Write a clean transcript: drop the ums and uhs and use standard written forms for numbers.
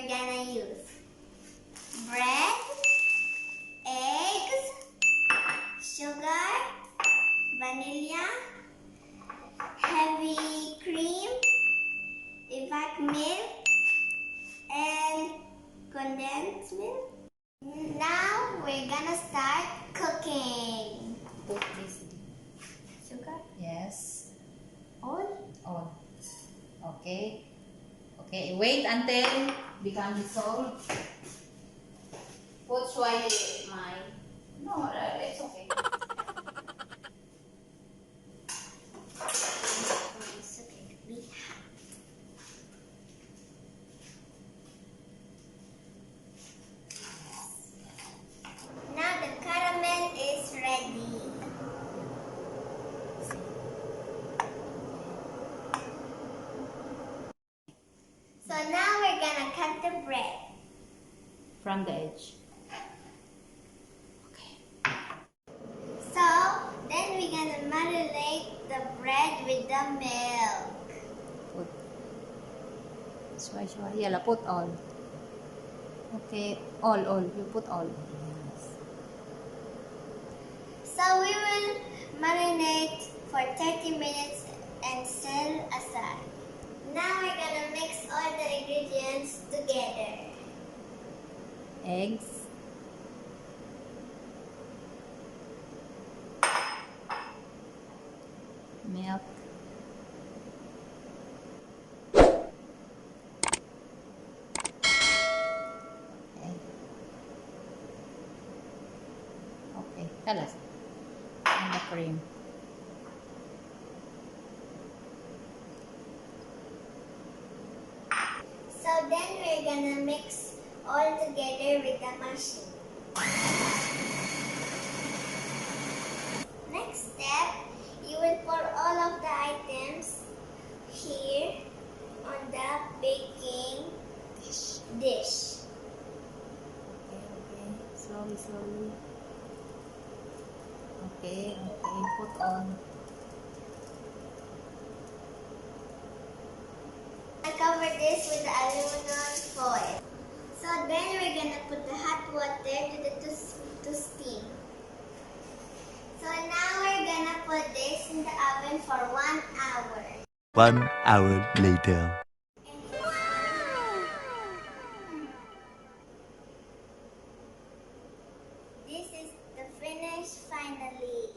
we're gonna use bread, eggs, sugar, vanilla, heavy cream, evaporated milk, and condensed milk. Now we're gonna start cooking. Put this. Sugar? Yes. All? On. Okay. Okay. Wait until become dissolved. Put sway my. No, it's okay. It's okay to be hot. Now the caramel is ready. So now we're gonna cut the bread. From the edge. So then we're gonna marinate the bread with the milk. Put. Sway. Yala, put all. Okay. All. You put all. Yes. So we will marinate for 30 minutes and set aside. Now we're gonna mix all the ingredients together. Eggs. Milk. Okay. Tell us. And the cream. So then we're gonna mix all together with the machine. Next step, you will pour all of the items here on the baking dish. Okay. Slowly. Okay. Put on. I cover this with the aluminum foil. So then we're gonna put the hot water to steam. So now we're gonna put this in the oven for 1 hour. 1 hour later. This is the finish finally.